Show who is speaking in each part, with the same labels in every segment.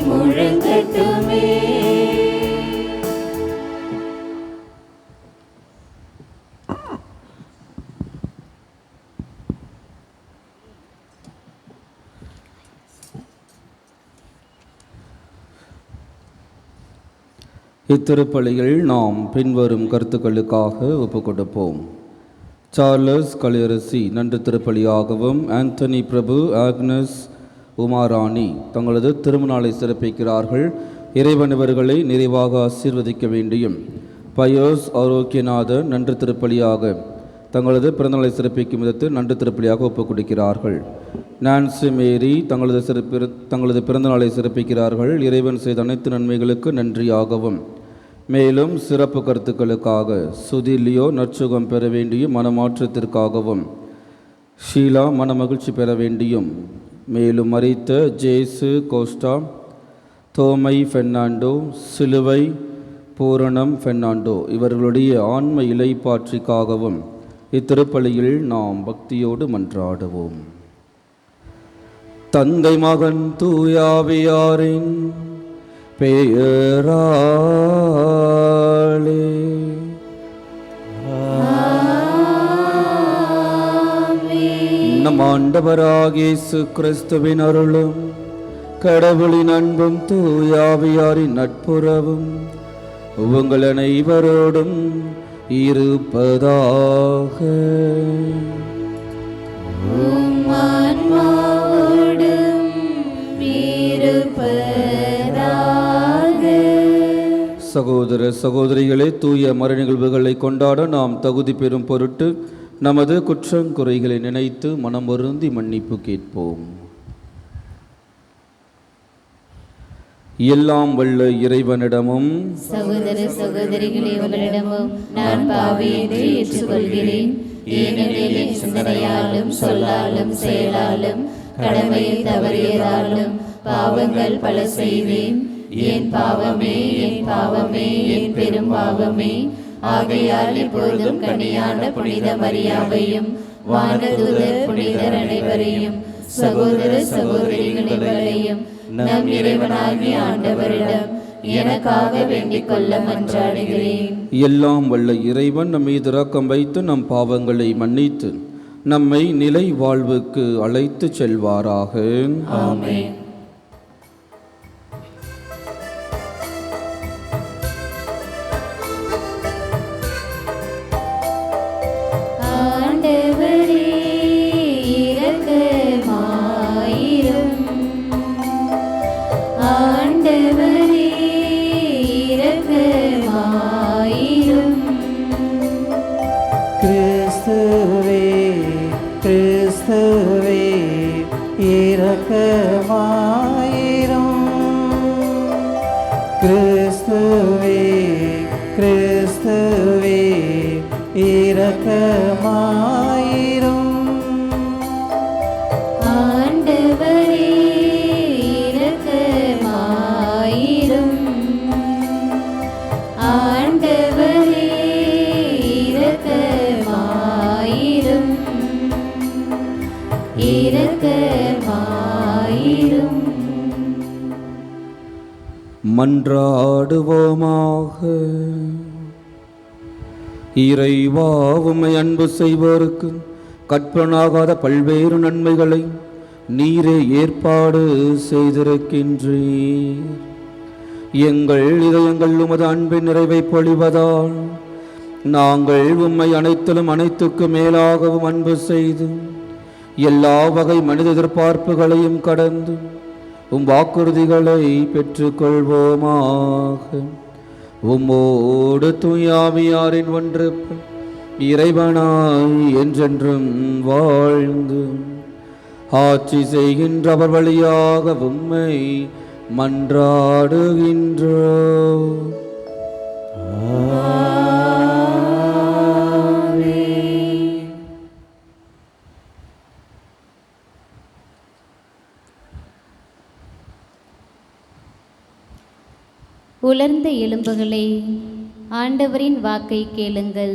Speaker 1: முழங்கட்டுமே.
Speaker 2: இத்திருப்பலியில் நாம் பின்வரும் கருத்துக்களுக்காக ஒப்புக் கொடுப்போம். சார்லஸ் கலியரசி நன்று திருப்பலியாகவும், ஆந்தனி பிரபு, ஆக்னஸ் உமாராணி தங்களது திருமணநாளை சிறப்பிக்கிறார்கள். இறைவன் இவர்களை நிறைவாக ஆசீர்வதிக்க வேண்டியும். பயோஸ் ஆரோக்கியநாதன் நன்று திருப்பலியாக தங்களது பிறந்தநாளை சிறப்பிக்கும் விதத்தில் நன்று திருப்பலியாக ஒப்புக் கொடுக்கிறார்கள். நான்சி மேரி தங்களது பிறந்தநாளை சிறப்பிக்கிறார்கள். இறைவன் செய்த அனைத்து நன்மைகளுக்கு நன்றியாகவும், மேலும் சிறப்பு கருத்துக்களுக்காக சுதிலியோ நற்சுகம் பெற வேண்டியும், மனமாற்றத்திற்காகவும் ஷீலா மனமகிழ்ச்சி பெற வேண்டியும், மேலும் மரித்த ஜேசு கோஸ்டா, தோமை பெர்னாண்டோ, சிலுவை பூரணம் பெர்னாண்டோ இவர்களுடைய ஆன்ம இலைப்பாற்றிக்காகவும் இத்திருப்பலியில் நாம் பக்தியோடு மன்றாடுவோம். தந்தை மகன் தூயாவியாரின் பெயராலே நம் ஆண்டவராகிய இயேசு கிறிஸ்துவின் அருளும் கடவுளின் அன்பும் தூயாவியாரின் நட்புறவும் உங்கள் அனைவரோடும் இருப்பதாக. சகோதர சகோதரிகளே, தூய மறை நிகழ்வுகளை கொண்டாட நாம் தகுதி பெறும் பொருட்டு நமது குற்றங்குறைகளை நினைத்து மனம் வருந்தி மன்னிப்பு கேட்போம். எல்லாம் வல்ல இறைவனிடமும்
Speaker 1: சகோதர சகோதரிகளே உங்களிடமும் நான் பாவி என்று ஏற்றுக்கொள்கிறேன். ஏனெனில் என் சிந்தனையாலும் சொல்லாலும் செயலாலும் கடமையில் தவறியதாலும் பாவங்கள் பல செய்தேன். என் பாவமே, என் பாவமே, என் பெரும் பாவமே. ஆகையால் இப்பொழுதும் கன்னியான புனித மரியாவையும் வானதூதர் புனிதர் அனைவரையும் சகோதர சகோதரிகளையும் நம் இறைவனாகிய ஆண்டவரிடம் எனக்காக வேண்டிக் கொள்ள மன்றாடுகிறேன்.
Speaker 2: எல்லாம் வல்ல இறைவன் நம் மீது இரக்கம் வைத்து நம் பாவங்களை மன்னித்து நம்மை நிலை வாழ்வுக்கு அழைத்து செல்வாராக.
Speaker 1: ஆமென்.
Speaker 2: மன்றாடுவோமாக. இறைவா, உம்மை அன்பு செய்வோருக்கு கற்பனாகாத பல்வேறு நன்மைகளை நீரே ஏற்பாடு செய்திருக்கின்றீர். எங்கள் இதயங்கள் உமது அன்பின் நிறைவை பொழிவதால் நாங்கள் உம்மை அனைத்திலும் அனைத்துக்கு மேலாகவும் அன்பு செய்து எல்லா வகை மனித எதிர்பார்ப்புகளையும் கடந்து உம் வாக்குறுதிகளை பெற்றுக்கொள்வோமாக. உம்மோடு தூயாவியாரின் ஒன்று இறைவனாய் என்றென்றும் வாழ்ந்து ஆட்சி செய்கின்றவர் வழியாக உம்மை மன்றாடுகின்றோம்.
Speaker 3: உலர்ந்த எலும்புகளே, ஆண்டவரின் வாக்கை கேளுங்கள்.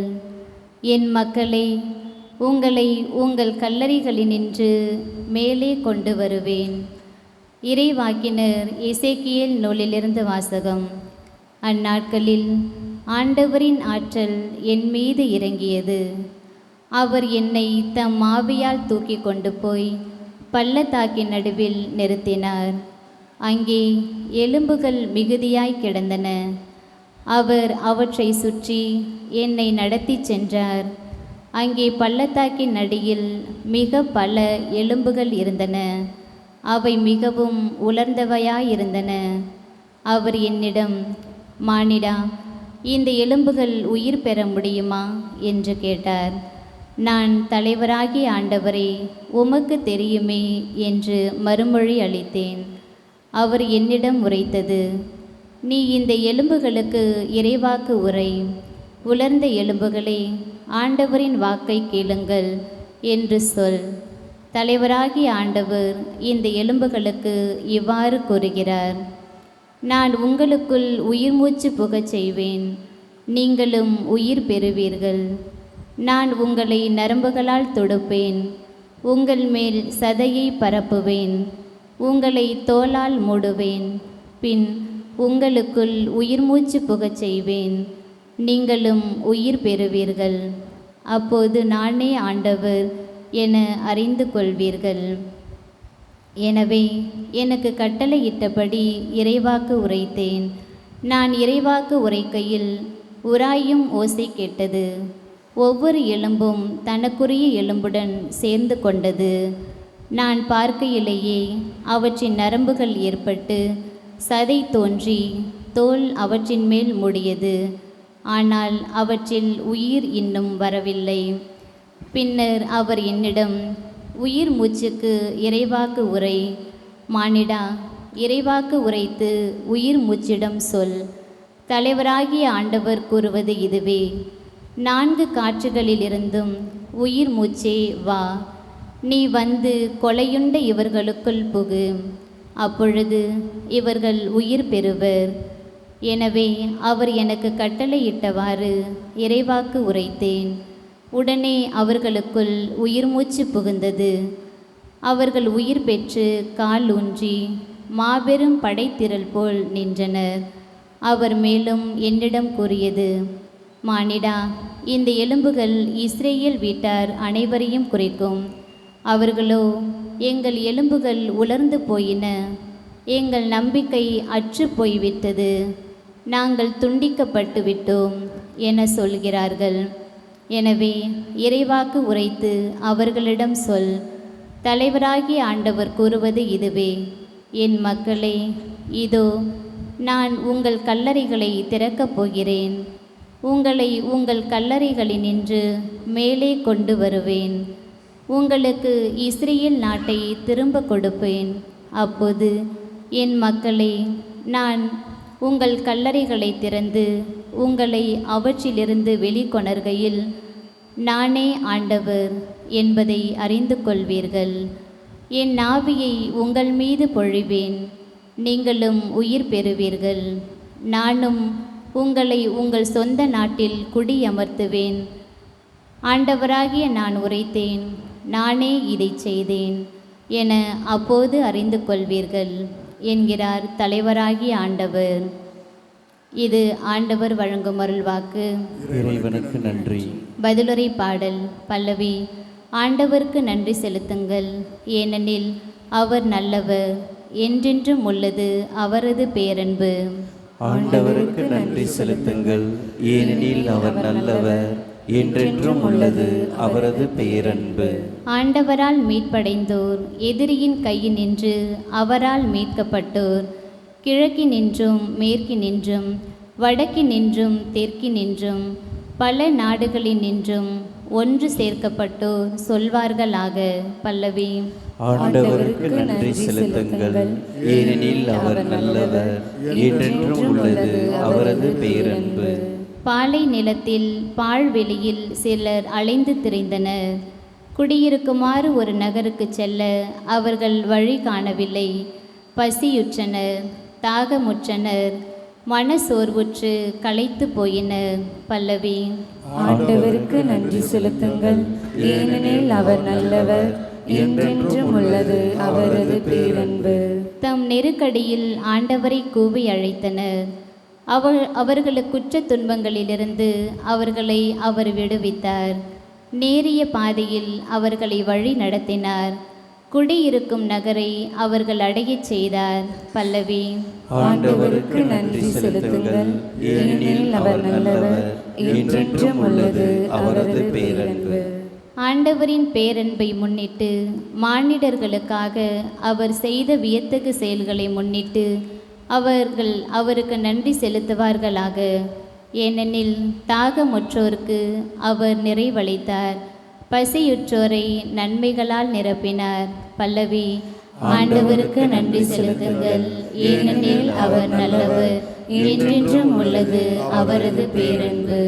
Speaker 3: என் மக்களே, உங்களை உங்கள் கல்லறைகளினின்று மேலே கொண்டு வருவேன். இறைவாக்கினர் எசேக்கியேல் நூலிலிருந்து வாசகம். அந்நாட்களில் ஆண்டவரின் ஆற்றல் என் மீது இறங்கியது. அவர் என்னை தம் ஆவியால் தூக்கி கொண்டு போய் பள்ளத்தாக்கின் நடுவில் நிறுத்தினார். அங்கே எலும்புகள் மிகுதியாய் கிடந்தன. அவர் அவற்றை சுற்றி என்னை நடத்தி சென்றார். அங்கே பள்ளத்தாக்கின் அடியில் மிக பல எலும்புகள் இருந்தன. அவை மிகவும் உலர்ந்தவையாயிருந்தன. அவர் என்னிடம், மானிடா, இந்த எலும்புகள் உயிர் பெற முடியுமா என்று கேட்டார். நான், தலைவராகிய ஆண்டவரே, உமக்கு தெரியுமே என்று மறுமொழி அளித்தேன். அவர் என்னிடம் உரைத்தது, நீ இந்த எலும்புகளுக்கு இறைவாக்கு உரை. உலர்ந்த எலும்புகளே, ஆண்டவரின் வாக்கை கேளுங்கள் என்று சொல். தலைவராகிய ஆண்டவர் இந்த எலும்புகளுக்கு இவ்வாறு கூறுகிறார், நான் உங்களுக்குள் உயிர் மூச்சு புகச் செய்வேன், நீங்களும் உயிர் பெறுவீர்கள். நான் உங்களை நரம்புகளால் தொடுப்பேன், உங்கள் மேல் சதையை பரப்புவேன், உங்களை தோலால் மூடுவேன். பின் உங்களுக்குள் உயிர் மூச்சு புகச் செய்வேன், நீங்களும் உயிர் பெறுவீர்கள். அப்போது நானே ஆண்டவர் என அறிந்து கொள்வீர்கள். எனவே எனக்கு கட்டளையிட்டபடி இறைவாக்கு உரைத்தேன். நான் இறைவாக்கு உரைக்கையில் உராயும் ஓசை கேட்டது. ஒவ்வொரு எலும்பும் தனக்குரிய எலும்புடன் சேர்ந்து கொண்டது. நான் பார்க்கையிலேயே அவற்றின் நரம்புகள் ஏற்பட்டு சதை தோன்றி தோல் அவற்றின் மேல் மூடியது. ஆனால் அவற்றில் உயிர் இன்னும் வரவில்லை. பின்னர் அவர் என்னிடம், உயிர் மூச்சுக்கு இறைவாக்கு உரை. மானிடா, இறைவாக்கு உரைத்து உயிர் மூச்சிடம் சொல். தலைவராகிய ஆண்டவர் கூறுவது இதுவே, 4 காற்றுகளிலிருந்தும் உயிர் மூச்சே வா. நீ வந்து கொலையுண்ட இவர்களுக்குள் புகு. அப்பொழுது இவர்கள் உயிர் பெறுவர். எனவே அவர் எனக்கு கட்டளையிட்டவாறு இறைவாக்கு உரைத்தேன். உடனே அவர்களுக்குள் உயிர் மூச்சு புகுந்தது. அவர்கள் உயிர் பெற்று கால் ஊன்றி மாபெரும் படைத்திரள் போல் நின்றனர். அவர் மேலும் என்னிடம் கூறியது, மானிடா, இந்த எலும்புகள் இஸ்ரேல் வீட்டார் அனைவரையும் குறிக்கும். அவர்களோ, எங்கள் எலும்புகள் உலர்ந்து போயின, எங்கள் நம்பிக்கை அற்று போய்விட்டது, நாங்கள் துண்டிக்கப்பட்டு விட்டோம் என சொல்கிறார்கள். எனவே இறைவாக்கு உரைத்து அவர்களிடம் சொல். தலைவராகிய ஆண்டவர் கூறுவது இதுவே, என் மக்களே, இதோ நான் உங்கள் கல்லறைகளை திறக்கப் போகிறேன். உங்களை உங்கள் கல்லறைகளினின்று மேலே கொண்டு வருவேன். உங்களுக்கு இஸ்ரேல் நாட்டை திரும்ப கொடுப்பேன். அப்போது என் மக்களே, நான் உங்கள் கல்லறைகளை திறந்து உங்களை அவற்றிலிருந்து வெளிக்கொணர்கையில் நானே ஆண்டவர் என்பதை அறிந்து கொள்வீர்கள். என் ஆவியை உங்கள் மீது பொழிவேன், நீங்களும் உயிர் பெறுவீர்கள். நானும் உங்களை உங்கள் சொந்த நாட்டில் குடியமர்த்துவேன். ஆண்டவராகிய நான் உரைத்தேன், நானே இதை செய்தேன் என அப்போது அறிந்து கொள்வீர்கள் என்கிறார் தலைவராகிய ஆண்டவர். இது ஆண்டவர் வழங்கும் அருள்வாக்கு.
Speaker 4: இறைவனுக்கு நன்றி.
Speaker 3: பதிலுரை பாடல். பல்லவி. ஆண்டவருக்கு நன்றி செலுத்துங்கள், ஏனெனில் அவர் நல்லவர், என்றென்றும் உள்ளது அவரது பேரன்பு.
Speaker 4: ஆண்டவருக்கு நன்றி செலுத்துங்கள், ஏனெனில் அவர் நல்லவர், என்றென்றும் உள்ளது அவரது பேரன்பு.
Speaker 3: ஆண்டவரால் மீட்படைந்தோர், எதிரியின் கையினின்று அவரால் மீட்கப்பட்டோர், கிழக்கினின்றும் மேற்கினின்றும் வடக்கினின்றும் தெற்கினின்றும் பல நாடுகளினின்றும் ஒன்று சேர்க்கப்பட்டோர் சொல்வார்களாக. பல்லவி.
Speaker 4: ஆண்டவருக்கு நன்றி செலுத்துங்கள், ஏனெனில் அவர் நல்லவர், என்றென்றும் உள்ளது அவரது பேரன்பு.
Speaker 3: பாலை நிலத்தில் பாழ்வெளியில் சிலர் அலைந்து திரிந்தனர். குடியிருக்குமாறு ஒரு நகருக்கு செல்ல அவர்கள் வழி காணவில்லை. பசியுற்றனர், தாகமுற்றனர், மனசோர்வுற்று களைத்து போயினர். பல்லவி.
Speaker 1: ஆண்டவருக்கு நன்றி செலுத்துங்கள், ஏனெனில் அவர் நல்லவர், என்றென்றும் உள்ளது அவரது பேரன்பு.
Speaker 3: தம் நெருக்கடியில் ஆண்டவரை கூவி அழைத்தனர். அவர்களுக்கு குற்ற துன்பங்களிலிருந்து அவர்களை அவர் விடுவித்தார். நேரிய பாதையில் அவர்களை வழி நடத்தினார். குடியிருக்கும் நகரை அவர்கள் அடையச் செய்தார். பல்லவி.
Speaker 1: ஆண்டவருக்கு நன்றி செலுத்துங்கள், ஏனெனில் அவர் நல்லவர், என்றென்றும் உள்ளது அவரது பேரன்பு.
Speaker 3: ஆண்டவரின் பேரன்பை முன்னிட்டு, மானிடர்களுக்காக அவர் செய்த வியத்தகு செயல்களை முன்னிட்டு அவர்கள் அவருக்கு நன்றி செலுத்துவார்களாக. ஏனெனில் தாகமுற்றோருக்கு அவர் நிறைவளித்தார், பசியுற்றோரை நன்மைகளால் நிரப்பினார். பல்லவி. ஆண்டவருக்கு நன்றி செலுத்துங்கள், ஏனெனில் அவர் நல்லவர், என்றென்றும் உள்ளது அவரது பேரன்பு.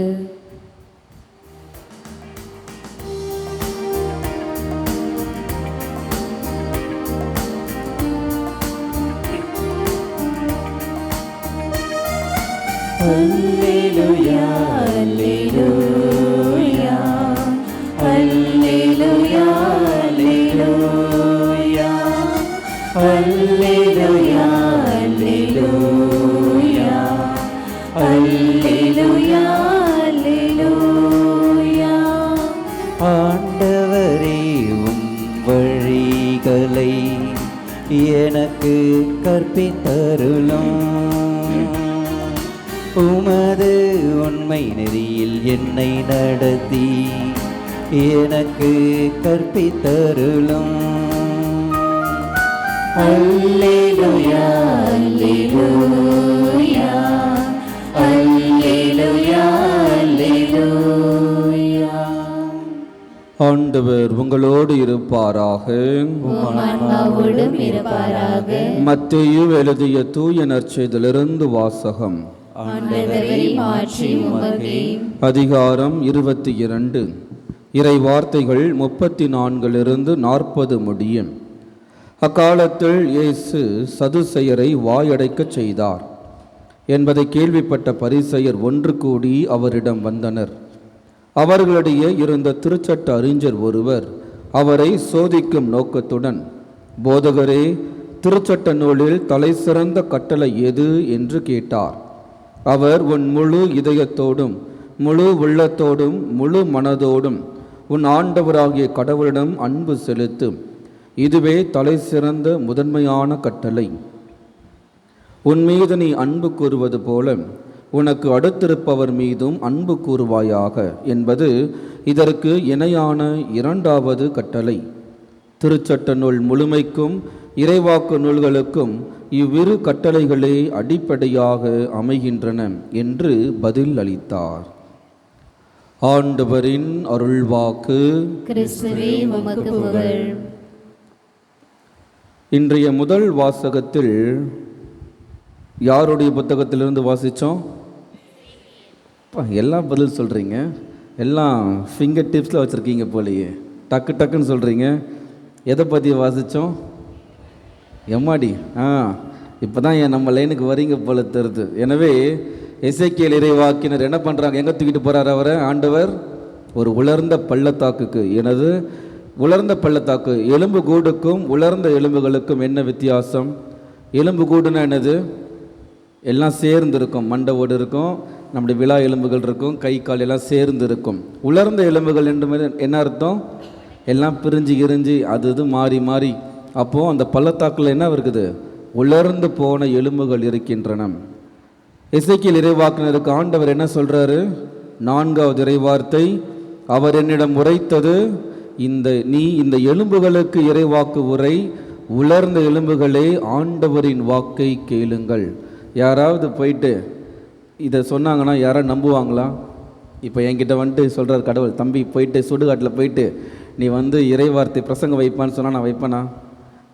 Speaker 1: அல்லேலூயா, அல்லேலூயா, அல்லேலூயா, அல்லேலூயா, அல்லேலூயா, அல்லேலூயா, அல்லேலூயா, அல்லேலூயா.
Speaker 4: ஆண்டவரே, உம் வழிகளை எனக்கு கற்பித்தருளும். உமது உண்மை நெறியில் என்னை நடத்தி எனக்கு கற்பித்தருளும்.
Speaker 1: அல்லேலூயா, அல்லேலூயா, அல்லேலூயா, அல்லேலூயா.
Speaker 2: ஆண்டவர் உங்களோடு இருப்பாராக.
Speaker 1: உம் ஆன்மாவோடும் இருப்பாராக.
Speaker 2: மத்தேயு எழுதிய தூய நற்செய்தியிலிருந்து வாசகம்.
Speaker 1: ஆண்டவரே, மாட்சி உமக்கே.
Speaker 2: அதிகாரம் 22. இறை வார்த்தைகள் 34 40 முடியும். அக்காலத்தில் இயேசு சதுசேயரை வாயடைக்கச் செய்தார் என்பதை கேள்விப்பட்ட பரிசேயர் ஒன்று கூடி அவரிடம் வந்தனர். அவர்களிடையே இருந்த திருச்சட்ட அறிஞர் ஒருவர் அவரை சோதிக்கும் நோக்கத்துடன், போதகரே, திருச்சட்ட நூலில் தலை சிறந்த கட்டளை எது என்று கேட்டார். அவர், உன் முழு இதயத்தோடும் முழு உள்ளத்தோடும் முழு மனதோடும் உன் ஆண்டவராகிய கடவுளிடம் அன்பு செலுத்து, இதுவே தலை சிறந்த முதன்மையான கட்டளை. உன் மீது நீ அன்பு கூறுவது போல உனக்கு அடுத்திருப்பவர் மீதும் அன்பு கூறுவாயாக என்பது இதற்கு இணையான இரண்டாவது கட்டளை. திருச்சட்ட நூல் முழுமைக்கும் இறைவாக்கு நூல்களுக்கும் இவ்விரு கட்டளைகளே அடிப்படையாக அமைகின்றன என்று பதில் அளித்தார். ஆண்டவரின் அருள்வாக்கு.
Speaker 3: கிறிஸ்துவே, உமக்கு புகழ்.
Speaker 2: இன்றைய முதல் வாசகத்தில் யாருடைய புத்தகத்திலிருந்து வாசித்தோம்? எல்லாம் பதில் சொல்கிறீங்க, எல்லாம் ஃபிங்கர் டிப்ஸில் வச்சுருக்கீங்க போலையே, டக்கு டக்குன்னு சொல்கிறீங்க. எதை பற்றி வாசித்தோம்? எம்மாடி, இப்போ தான் நம்ம லைனுக்கு வரீங்க போல தருது. எனவே எசேக்கியேல் இறைவாக்கினர் என்ன பண்ணுறாங்க? எங்கே தூக்கிட்டு போகிறார் அவரை ஆண்டவர்? ஒரு உலர்ந்த பள்ளத்தாக்குக்கு. எனது உலர்ந்த பள்ளத்தாக்கு. எலும்பு கூடுக்கும் உலர்ந்த எலும்புகளுக்கும் என்ன வித்தியாசம்? எலும்பு கூடுனா என்னது? எல்லாம் சேர்ந்து இருக்கும், மண்டை ஓடு இருக்கும், நம்முடைய விழா எலும்புகள் இருக்கும், கை கால் எல்லாம் சேர்ந்து இருக்கும். உலர்ந்த எலும்புகள் என்று என்ன அர்த்தம்? எல்லாம் பிரிஞ்சு கிரிஞ்சு அது மாறி மாறி. அப்போது அந்த பள்ளத்தாக்கில் என்ன இருக்குது? உலர்ந்து போன எலும்புகள் இருக்கின்றன. எசேக்கியேல் இறைவாக்கினருக்கு ஆண்டவர் என்ன சொல்கிறாரு? 4வது இறைவார்த்தை, அவர் என்னிடம் உரைத்தது, நீ இந்த எலும்புகளுக்கு இறைவாக்கு உரை, உலர்ந்த எலும்புகளே ஆண்டவரின் வாக்கை கேளுங்கள். யாராவது போயிட்டு இதை சொன்னாங்கன்னா யாராவது நம்புவாங்களா? இப்போ என்கிட்ட வந்துட்டு சொல்கிறார் கடவுள், தம்பி போயிட்டு சுடுகாட்டில் போயிட்டு நீ இறைவார்த்தை பிரசங்கம் வைப்பான்னு சொன்னால் நான் வைப்பேனா?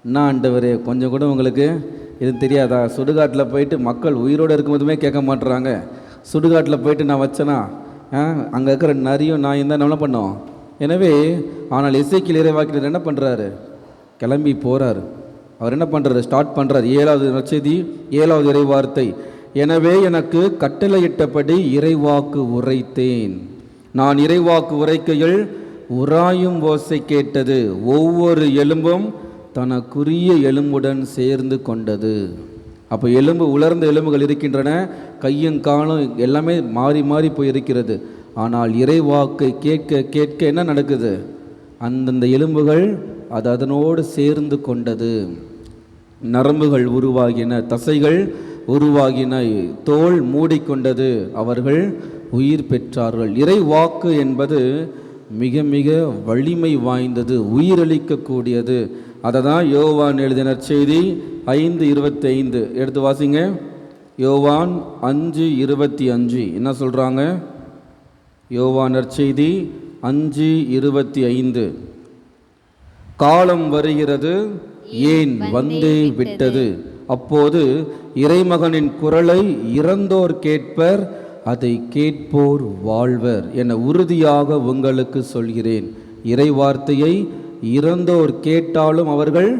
Speaker 2: என்ன ஆண்டவரே, கொஞ்சம் கூட உங்களுக்கு இது தெரியாதா? சுடுகாட்டில் போயிட்டு மக்கள் உயிரோடு இருக்கும்போதுமே கேட்க மாட்டுறாங்க, சுடுகாட்டில் போயிட்டு நான் வச்சேனா அங்கே இருக்கிற நரியும் நான் தான் என்ன பண்ணோம்? எனவே ஆனால் எசேக்கியேல் இறைவாக்கினர் என்ன பண்ணுறாரு? கிளம்பி போகிறார். அவர் என்ன பண்ணுறாரு? ஸ்டார்ட் பண்ணுறார். 7வது நற்செய்தி 7வது இறைவார்த்தை, எனவே எனக்கு கட்டளையிட்டபடி இறைவாக்கு உரைத்தேன். நான் இறைவாக்கு உரைக்கையில் உராயும் ஓசை கேட்டது, ஒவ்வொரு எலும்பும் தனக்குரிய எலும்புடன் சேர்ந்து கொண்டது. அப்போ எலும்பு, உலர்ந்த எலும்புகள் இருக்கின்றன, கையும் காலும் எல்லாமே மாறி மாறி போயிருக்கிறது. ஆனால் இறைவாக்கை கேட்க கேட்க என்ன நடக்குது? அந்தந்த எலும்புகள் அது அதனோடு சேர்ந்து கொண்டது. நரம்புகள் உருவாகின, தசைகள் உருவாகின, தோல் மூடிக்கொண்டது, அவர்கள் உயிர் பெற்றார்கள். இறைவாக்கு என்பது மிக மிக வலிமை வாய்ந்தது, உயிரளிக்கக்கூடியது. அதை தான் யோவான் எழுதின செய்தி 5:25 எடுத்து வாசிங்க. யோவான் 5:25 என்ன சொல்கிறாங்க? யோவான் நற்செய்தி 5:25, காலம் வருகிறது, ஏன் வந்தே விட்டது, அப்போது இறைமகனின் குரலை இறந்தோர் கேட்பர், அதை கேட்போர் வாழ்வர் என உறுதியாக உங்களுக்கு சொல்கிறேன். இறை வார்த்தையை இறந்தோர் கேட்டாலும் அவர்கள்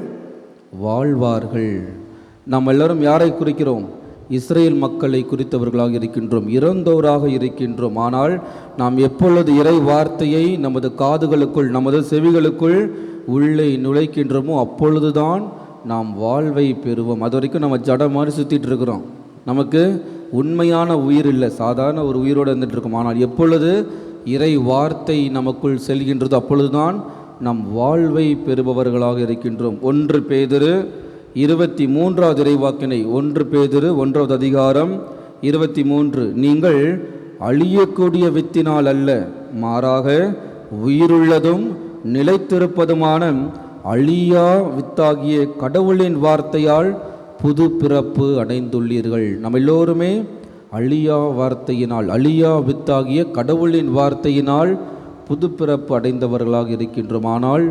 Speaker 2: வாழ்வார்கள். நாம் எல்லாரும் யாரை குறிக்கிறோம்? இஸ்ரேல் மக்களை குறித்தவர்களாக இருக்கின்றோம், இறந்தோராக இருக்கின்றோம். ஆனால் நாம் எப்பொழுது இறை வார்த்தையை நமது காதுகளுக்குள், நமது செவிகளுக்குள் உள்ளே நுழைக்கின்றோமோ அப்பொழுதுதான் நாம் வாழ்வை பெறுவோம். அது வரைக்கும் நம்ம ஜட மாதிரி சுற்றிட்டு இருக்கிறோம், நமக்கு உண்மையான உயிர் இல்லை, சாதாரண ஒரு உயிரோடு இருந்துட்டு இருக்கோம். ஆனால் எப்பொழுது இறை வார்த்தை நமக்குள் செல்கின்றதோ அப்பொழுதுதான் நாம் வாழ்வை பெறுபவர்களாக இருக்கின்றோம். 1 பேதுரு 23வது இறைவாக்கினை, 1 பேதுரு 1வது அதிகாரம் 23, நீங்கள் அழியக்கூடிய வித்தினால் அல்ல, மாறாக உயிருள்ளதும் நிலைத்திருப்பதுமான அழியா வித்தாகிய கடவுளின் வார்த்தையால் புது பிறப்பு அடைந்துள்ளீர்கள். நம்ம எல்லோருமே அழியா வார்த்தையினால், அழியா வித்தாகிய கடவுளின் வார்த்தையினால் புது பிறப்பு அடைந்தவர்களாக இருக்கின்றோம். ஆனால்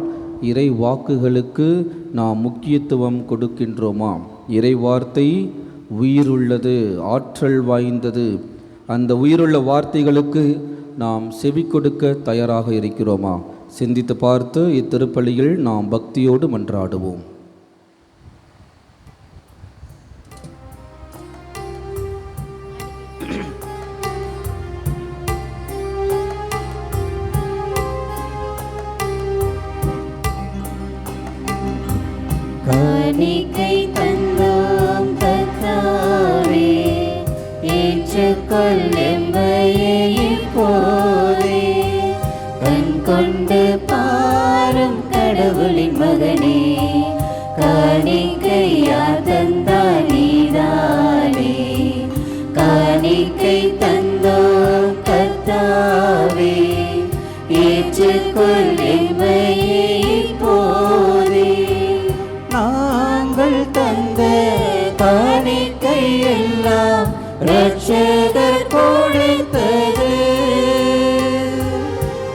Speaker 2: இறை வாக்குகளுக்கு நாம் முக்கியத்துவம் கொடுக்கின்றோமா? இறை வார்த்தை உயிருள்ளது, ஆற்றல் வாய்ந்தது. அந்த உயிருள்ள வார்த்தைகளுக்கு நாம் செவி கொடுக்க தயாராக இருக்கிறோமா? சிந்தித்து பார்த்து இத்திருப்பலியில் நாம் பக்தியோடு மன்றாடுவோம்.
Speaker 1: காணிக்கை தந்தோம் கர்த்தாவே, ஏற்றுக்கொள் எம்மையே இப்போதே. கண் கொண்டு பாரும் கடவுளின் மகனே, காணிக்கையா தந்தாய் நீதானே. காணிக்கை தந்தோம் கர்த்தாவே, ஏற்றுக்கொள் எம்மையே இப்போதே. நாங்கள் தந்த காணிக்கை எல்லாம் இரட்சகர் கொடுத்தது.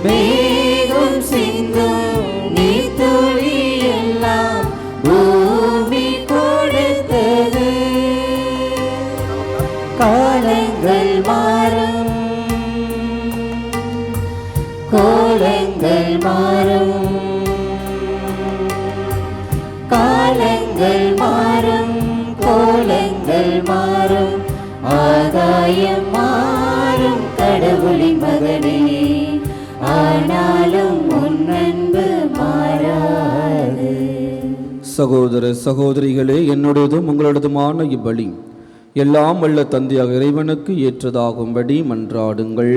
Speaker 1: மேகம் சிந்தும் நீர்த்துளி எல்லாம் பூமி கொடுத்தது. காலங்கள் மாறும், கோலங்கள் மாறும், காலங்கள் மாறும், கோலங்கள் மாறும், ஆகாயம் மாறும் கடவுளின் மகனே. ஆனாலும் உன் அன்பு மாறாது.
Speaker 2: சகோதர சகோதரிகளே, என்னுடையதும் உங்களோடதுமான இப்பலி எல்லாம் வல்ல தந்தையாக இறைவனுக்கு ஏற்றதாகும்படி மன்றாடுங்கள்.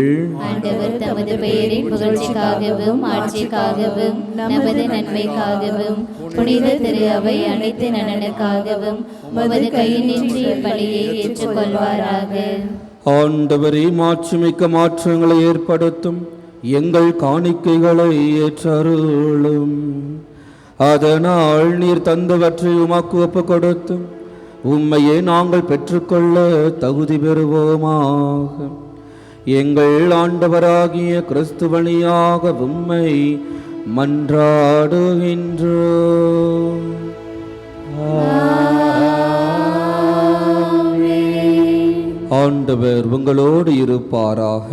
Speaker 3: ஆண்டவர் தமது பெயரின் புகழ்ச்சிக்காகவும் ஆட்சிக்காகவும் நமது நன்மைக்காகவும் புனித திரு அவை அனைத்து நலனுக்காகவும் உமது கையில் நின்று இப்பலியை ஏற்றுக்கொள்வாராக.
Speaker 2: ஆண்டவரே, மாட்சிமிக்க மாற்றங்களை ஏற்படுத்தும் எங்கள் காணிக்கைகளை ஏற்றருளும். அதனால் நீர் தந்தவற்றை உமக்கு ஒப்புக் கொடுத்தும் உம்மையே நாங்கள் பெற்றுக்கொள்ள தகுதி பெறுவோமாக. எங்கள் ஆண்டவராகிய கிறிஸ்து வழியாக உம்மை மன்றாடுகின்றோம். ஆண்டவர் உங்களோடு இருப்பாராக.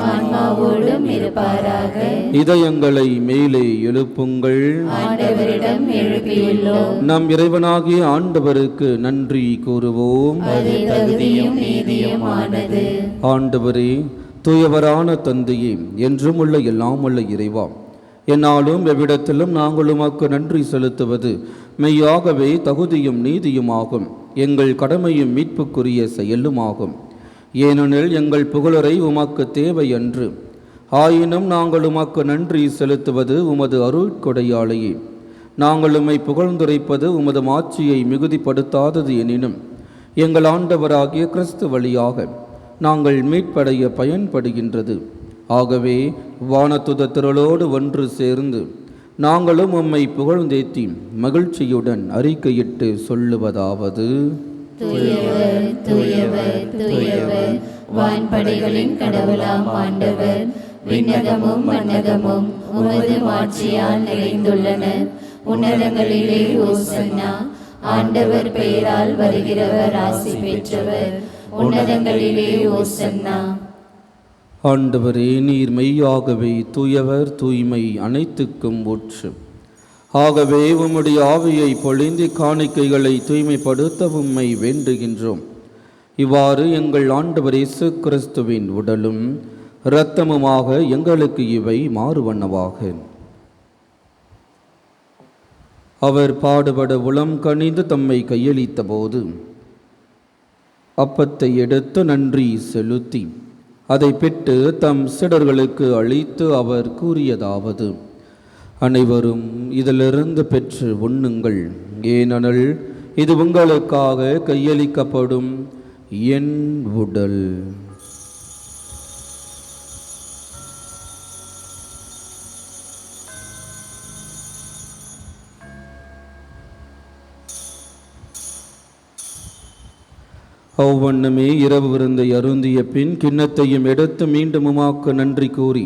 Speaker 3: ஆன்மாவோடும் இருப்பாராக.
Speaker 2: இதயங்களை மேலே எழுப்புங்கள்.
Speaker 3: ஆண்டவரிடம் எழுப்பியுள்ளோம்.
Speaker 2: நம் இறைவனாகிய ஆண்டவருக்கு நன்றி கூறுவோம்.
Speaker 3: அது தகுதியும் நீதியுமானது.
Speaker 2: ஆண்டவரே, தூயவரான தந்தையே, என்றும் உள்ள எல்லாம் உள்ள இறைவா, என்னாலும் எவ்விடத்திலும் நாங்கள் உமக்கு நன்றி செலுத்துவது மெய்யாகவே தகுதியும் நீதியுமாகும், எங்கள் கடமையும் மீட்புக்குரிய செயலுமாகும். ஏனெனில் எங்கள் புகழுரை உமக்கு தேவை அன்று. ஆயினும் நாங்கள் உமக்கு நன்றி செலுத்துவது உமது அருட்கொடையாலேயே. நாங்கள் உம்மை புகழ்ந்துரைப்பது உமது மாட்சியை மிகுதிப்படுத்தாதது எனினும் எங்கள் ஆண்டவராகிய கிறிஸ்து வழியாக நாங்கள் மீட்படைய பயன்படுகின்றது. ஆகவே வானத்துத திரளோடு ஒன்று சேர்ந்து நாங்களும் உம்மை புகழ்ந்தேத்தி மகிழ்ச்சியுடன் அறிக்கையிட்டு சொல்லுவதாவது:
Speaker 3: தூயவர் தூயவர் தூயவர், வான்படைகளின் கடவுளாம் ஆண்டவர். விண்ணகமும் மண்ணகமும் உமது மாட்சியால் நிறைந்துள்ளன. உன்னதங்களிலே ஓசன்னா. ஆண்டவர் பெயரால் வருகிறவர் ஆசி பெற்றவர். உன்னதங்களிலே ஓசன்னா.
Speaker 2: ஆண்டவரே, நீர் மெய்யாகவே தூயவர், தூய்மை அனைத்துக்கும் ஊற்று. ஆகவே உம்முடைய ஆவியை பொழிந்து காணிக்கைகளை தூய்மைப்படுத்த உம்மை வேண்டுகின்றோம். இவ்வாறு எங்கள் ஆண்டவர் இயேசு கிறிஸ்துவின் உடலும் இரத்தமுமாக எங்களுக்கு இவை மாறுவனவாக. அவர் பாடுபட உளம் கனிந்து தம்மை கையளித்த போது அப்பத்தை எடுத்து நன்றி செலுத்தி அதை பெற்று தம் சீடர்களுக்கு அளித்து அவர் கூறியதாவது: அனைவரும் இதிலிருந்து பெற்று உண்ணுங்கள், ஏனெனில் இது உங்களுக்காக கையளிக்கப்படும் என் உடல். அவ்வண்ணமே இரவு விருந்தை அருந்திய பின் கிண்ணத்தையும் எடுத்து மீண்டும் உமக்கு நன்றி கூறி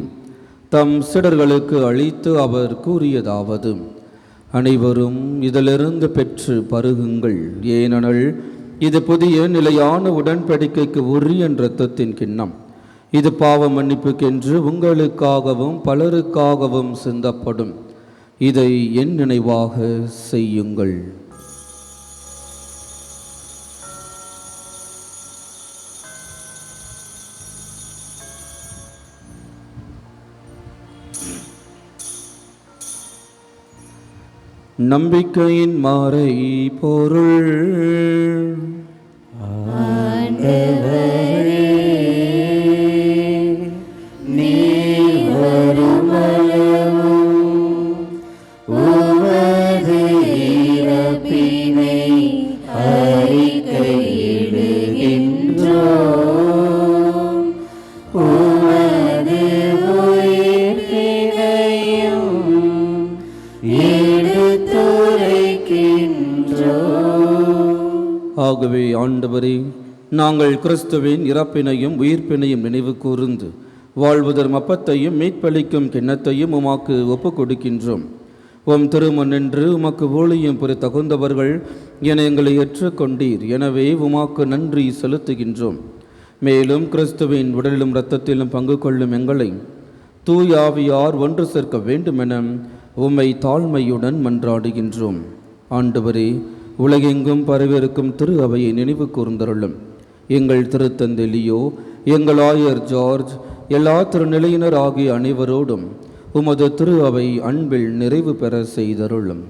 Speaker 2: தம் சீடர்களுக்கு அளித்து அவர் கூறியதாவது: அனைவரும் இதிலிருந்து பெற்று பருகுங்கள், ஏனெனில் இது புதிய நிலையான உடன்படிக்கைக்கு உரிய இரத்தத்தின் கிண்ணம். இது பாவ மன்னிப்புக்கென்று உங்களுக்காகவும் பலருக்காகவும் சிந்தப்படும். இதை என் நினைவாக செய்யுங்கள். நம்பிக்கையின் மாறை பொருள்.
Speaker 1: ஆண்டவரே, நீர் வருமளவும் உமது இறப்பினை அறிக்கையிடுகின்றோம். உமது உயிர்ப்பினையும்
Speaker 2: ஆகவே ஆண்டவரே, நாங்கள் கிறிஸ்துவின் இறப்பினையும் உயிர்ப்பினையும் நினைவு கூர்ந்து வாழ்வதர் அப்பத்தையும் மீட்பளிக்கும் கிண்ணத்தையும் உமாக்கு ஒப்பு கொடுக்கின்றோம். உம் திருமண் நின்று உமக்கு ஊழியம் புரிய தகுந்தவர்கள் என எங்களை ஏற்றுக்கொண்டீர். எனவே உமாக்கு நன்றி செலுத்துகின்றோம். மேலும் கிறிஸ்துவின் உடலிலும் இரத்தத்திலும் பங்கு கொள்ளும் எங்களை தூய் ஆவியார் ஒன்று சேர்க்க வேண்டுமென உம்மை தாழ்மையுடன் மன்றாடுகின்றோம். ஆண்டவரே, உலகெங்கும் பரவிருக்கும் திரு அவையை நினைவு கூர்ந்தருளும். எங்கள் திருத்தந்தை லியோ, எங்கள் ஆயர் ஜார்ஜ், எல்லா திருநிலையினர் ஆகிய அனைவரோடும் உமது திரு அவை அன்பில் நிறைவு பெற செய்தருளும்.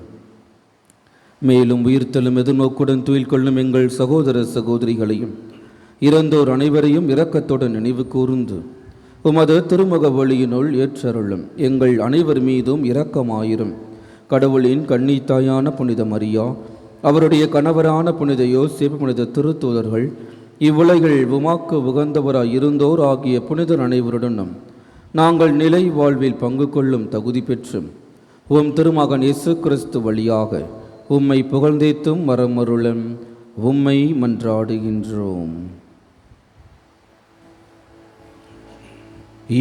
Speaker 2: மேலும் உயிர்த்தலும் எதிர்நோக்குடன் துயில் கொள்ளும் எங்கள் சகோதர சகோதரிகளையும் இறந்தோர் அனைவரையும் இரக்கத்துடன் நினைவு கூர்ந்து உமது திருமுக ஒளியினுள் ஏற்றருளும். எங்கள் அனைவர் மீதும் இரக்கமாயிரும். கடவுளின் கன்னித்தாயான புனித மரியா, அவருடைய கணவரான புனித யோசேப்பு, புனித திருத்தூதர்கள், இவ்வுலகில் உமாக்கு உகந்தவராய் இருந்தோர் ஆகிய புனிதர் அனைவருடனும் நாங்கள் நிலை வாழ்வில் பங்கு கொள்ளும் தகுதி பெற்றும் உம் திருமகன் இயேசு கிறிஸ்து வழியாக உம்மை புகழ்ந்தேத்தும் மரமருளும் உம்மை மன்றாடுகின்றோம்.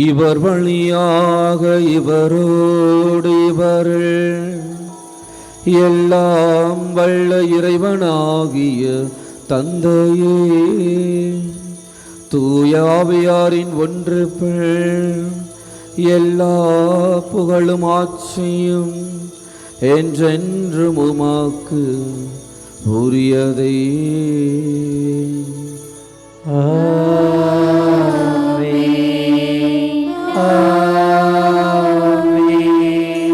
Speaker 2: இவர் வழியாக இவரோடு இவர்கள் எல்லாம் வல்ல இறைவனாகிய தந்தையே, தூய ஆவியாரின் ஒன்று எல்லா புகழும் ஆட்சியும் என்றென்றும் உமக்கு உரியதே.
Speaker 1: ஆமென். ஆமென்.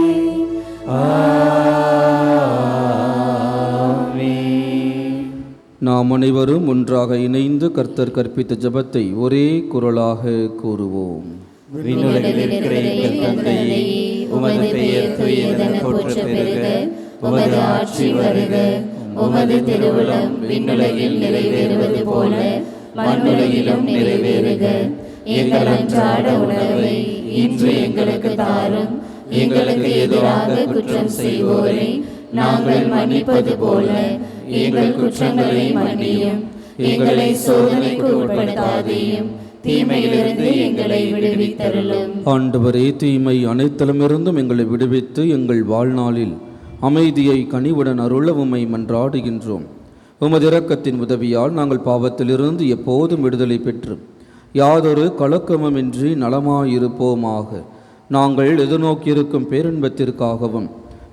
Speaker 2: நாம் அனைவரும் ஒன்றாக இணைந்து கர்த்தர் கற்பித்த ஜெபத்தை ஒரே குரலாக கூறுவோம்.
Speaker 4: விண்ணுலகில் இருக்கிற எங்கள் தந்தையே, உமது பெயர் தூயதென போற்ற பெறுக. உமது ஆட்சி வருக. உமது திருவுளம் விண்ணுலகில் நிறைவேறுவது போல மண்ணுலகிலும் நிறைவேறுக. எங்கள் அன்றாட உணவை இன்று எங்களுக்கு தாரும். எங்களுக்கு எதிராக குற்றம் செய்வோரை நாங்கள் மன்னிப்பது போல எங்கள் குற்றங்களை மன்னியும். எங்களை சோதனைக்கு உட்படுத்தாதேயும், தீமையிலிருந்து எங்களை விடுவித்தருளும்.
Speaker 2: ஆண்டவரே, தீமை அனைத்திலுமிருந்தும் எங்களை விடுவித்து எங்கள் வாழ்நாளில் அமைதியை கனிவுடன் அருள உம்மை மன்றாடுகின்றோம். உமது இரக்கத்தின் உதவியால் நாங்கள் பாவத்திலிருந்து எப்போதும் விடுதலை பெற்று யாதொரு கலக்கமுமின்றி நலமாயிருப்போமாக. நாங்கள் எதிர்நோக்கியிருக்கும் பேரின்பத்திற்காகவும்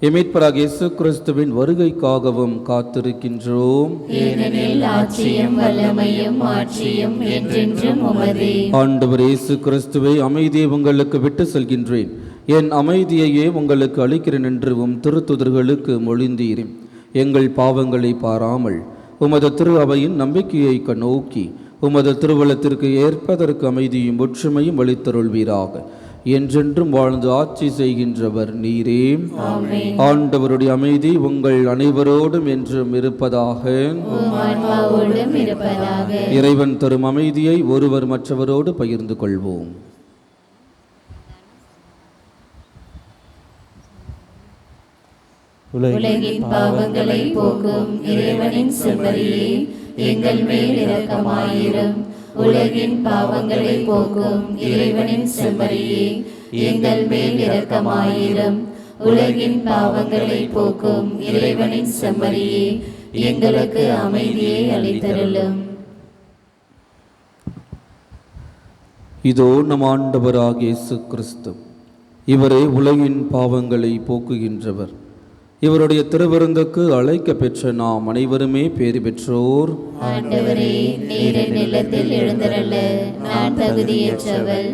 Speaker 2: எமீட்பராகிய இயேசு கிறிஸ்துவின் வருகைக்காகவும் காத்திருக்கின்றோம்.
Speaker 3: ஏனெனில் ஆட்சியும் வல்லமையும் மாட்சியும் என்றென்றும் உமதே.
Speaker 2: ஆண்டவர் இயேசு கிறிஸ்துவை, அமைதியை உங்களுக்கு விட்டு செல்கின்றேன், என் அமைதியையே உங்களுக்கு அளிக்கிறேன் என்று திருத்துதர்களுக்கு மொழிந்தீர். எங்கள் பாவங்களை பாராமல் உமது திரு அவையின் நம்பிக்கையை கண்ணோக்கி உமது திருவலத்திற்கு ஏற்பதற்கு அமைதியும் ஒற்றுமையும் அளித்தருள்வீராக. என்றென்றும் வாழ்ந்து ஆட்சி செய்கின்றவர் நீரே. ஆண்டவருடைய அமைதி உங்கள் அனைவரோடும் என்றும் இருப்பதாக. இறைவன் தரும் அமைதியை ஒருவர் மற்றவரோடு பகிர்ந்து கொள்வோம்.
Speaker 3: உலகின் பாவங்களை போக்கும் இறைவனின் செம்மறியே, எங்கள் மேல் இரக்கமாயிரும். உலகின் பாவங்களை போக்கும் இறைவனின் செம்மறியே, எங்கள் மேல் இரக்கமாயிரும். உலகின் பாவங்களை போக்கும் இறைவனின் செம்மறியே, எங்களுக்கு அமைதியை அளித்தருளும்.
Speaker 2: இதோ நம் ஆண்டவராகிய இயேசு கிறிஸ்து, இவரே உலகின் பாவங்களை போக்குகின்றவர். இவருடைய திருவிருந்துக்கு அழைக்க பெற்ற நாம் அனைவருமே பேறு பெற்றோர்.
Speaker 3: ஆண்டவரே, நீர் என் இல்லத்தில் எழுந்தருள நான் தகுதியற்றவள்.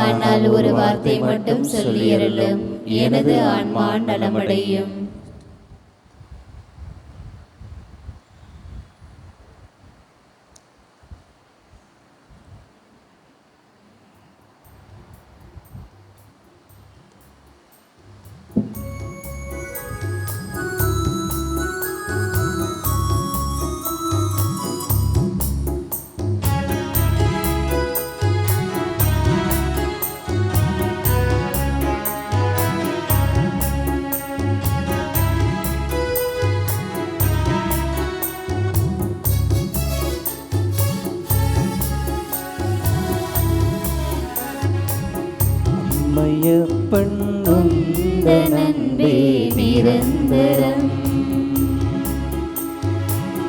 Speaker 3: ஆனால் ஒரு வார்த்தை மட்டும் சொல்லியருளும், எனது ஆன்மா நலமடையும்.
Speaker 4: மையப்பண்ணும்
Speaker 3: நன்பே நிரந்தரம்,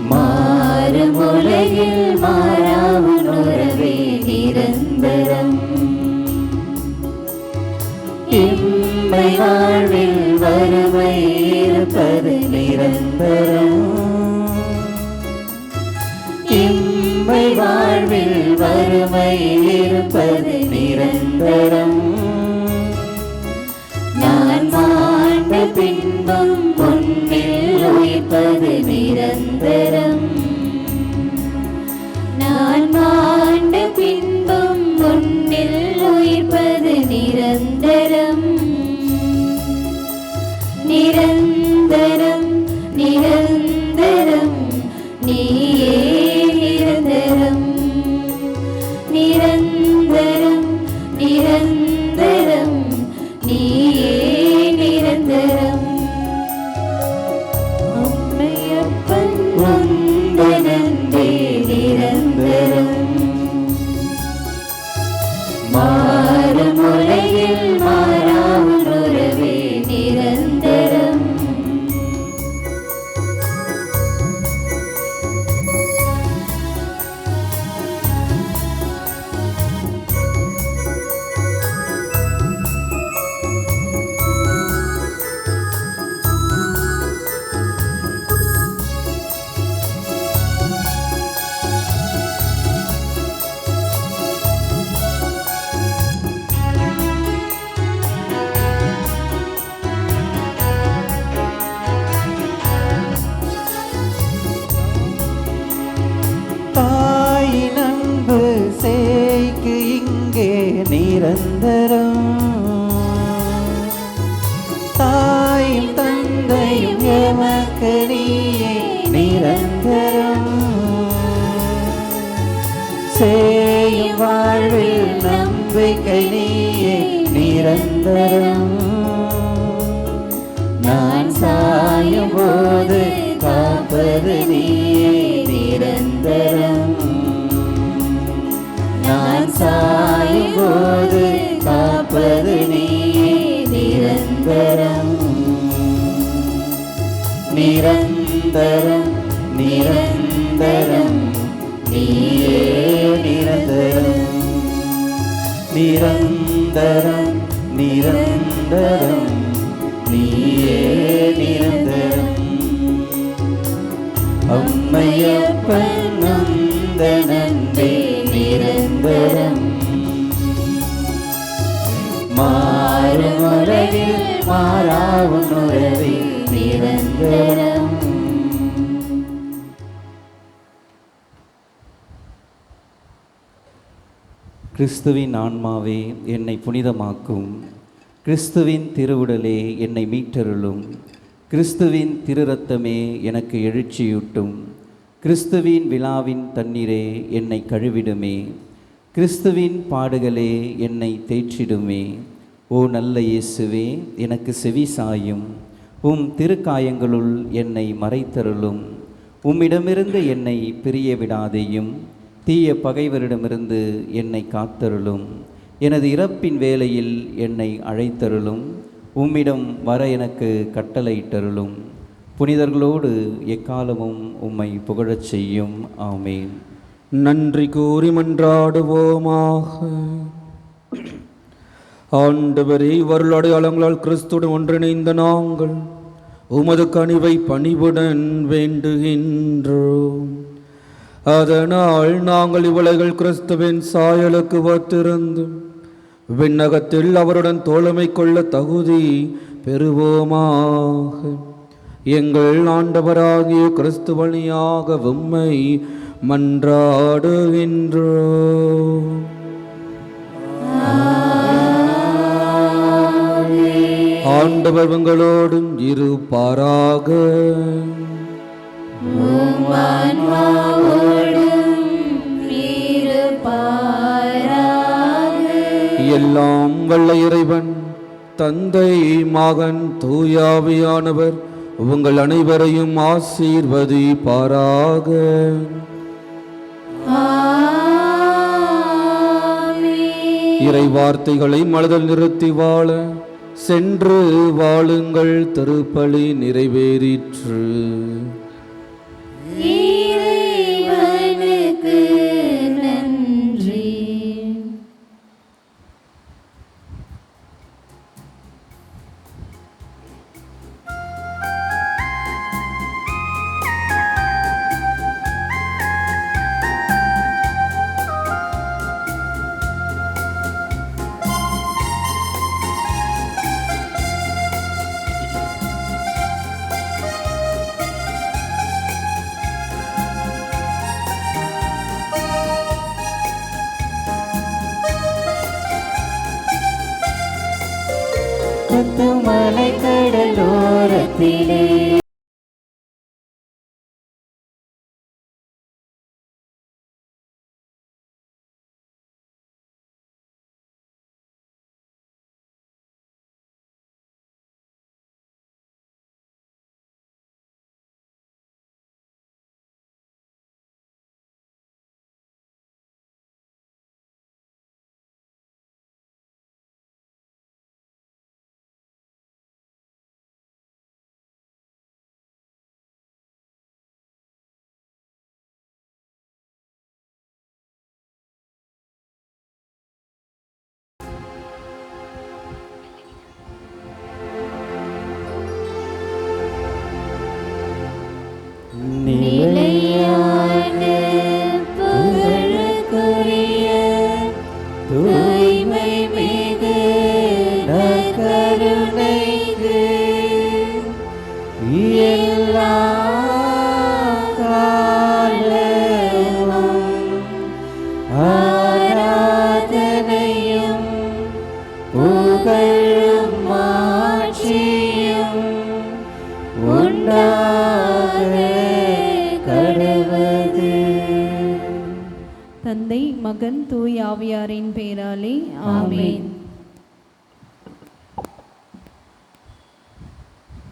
Speaker 3: மாறும் உலகில் மாறாவும் உறவே நிரந்தரம்.
Speaker 4: இம்மை வாழ்வில் வறுமை இருப்பது நிரந்தரம். இம்மை வாழ்வில் வறுமை இருப்பது நிரந்தரம்.
Speaker 3: நான் மாண்ட பின்பும் பொன்னில் உயிர்ப்பது நிரந்தரம். நான் மாண்ட பின்பும் பொன்னில் உயிர்ப்பது நிரந்தரம். நிரந்தரம் நிரந்தரம் நீயே நிரந்தரம். நிரந்தரம் நிரந்தரம் நீயே நிரந்தரம். அம்மையப்பன் வந்தனந்தே நிரந்தரம். மாறும் உலகில் மாறாவும் உறவே நிரந்தரம்.
Speaker 4: நிரந்தரம். தாயும் தந்தையும் எமக்கு நீயே நிரந்தரம். செய்யும் வாழ்வில் நம்பிக்கை நீயே நிரந்தரம். நான் சாயும் போது காப்பது நீயே நிரந்தரம். நான் சாயும் போது காப்பது நீயே நிரந்தரம். நிரந்தரம் நிரந்தரம் நீயே நிரந்தரம். நிரந்தரம் நிரந்தரம் நீயே நிரந்தரம். அம்மையப்பன் நந்த நன்றே நிரந்தரம். மாறும் உலகில் மாறாவும் உறவே நிரந்தரம். கிறிஸ்துவின் ஆன்மாவே என்னை புனிதமாக்கும். கிறிஸ்துவின் திருவுடலே என்னை மீட்டருளும். கிறிஸ்துவின் திருரத்தமே எனக்கு எழுச்சியூட்டும். கிறிஸ்துவின் விழாவின் தண்ணீரே என்னை கழுவிடுமே. கிறிஸ்துவின் பாடுகளே என்னை தேற்றிடுமே. ஓ நல்ல இயேசுவே, எனக்கு செவி சாயும். திருக்காயங்களுள் என்னை மறைத்தருளும். உம்மிடமிருந்து என்னை பிரிய விடாதேயும். தீய பகைவரிடமிருந்து என்னை காத்தருளும். எனது இறப்பின் வேளையில் என்னை அழைத்தருளும். உம்மிடம் வர எனக்கு கட்டளையிட்டருளும். புனிதர்களோடு எக்காலமும் உம்மை புகழச் செய்யும். ஆமேன்.
Speaker 2: நன்றி கூறி மன்றாடுவோமாக. ஆண்டவரே, வருள் அடையாளங்களால் கிறிஸ்துடன் ஒன்றிணைந்த நாங்கள் உமது கனிவை பணிவுடன் வேண்டுகின்றோம். அதனால் நாங்கள் இவ்வுலகில் கிறிஸ்துவின் சாயலுக்கு ஒத்திருந்து விண்ணகத்தில் அவருடன் தோழமை கொள்ள தகுதி பெறுவோமாக. எங்கள் ஆண்டவராகிய கிறிஸ்து வழியாக உம்மை மன்றாடுகின்றோம். ஆண்டவர் உங்களோடும் இருப்பாராக. எல்லாம் வல்ல இறைவன் தந்தை, மகன், தூயாவியானவர் உங்கள் அனைவரையும் ஆசீர்வதிப்பாராக. இறை வார்த்தைகளை மனதில் நிறுத்தி வாழ சென்று வாழுங்கள். திருப்பலி நிறைவேறிற்று.
Speaker 4: மலை கடலோரத்திலே நிலையான புகழுக்குரிய தூய்மை மிகு நற்கருணைக்கு எல்லா காலமும் ஆராதனையும்
Speaker 3: தந்தை மகன் தூய் ஆவியாரின் பெயராலே ஆமென்.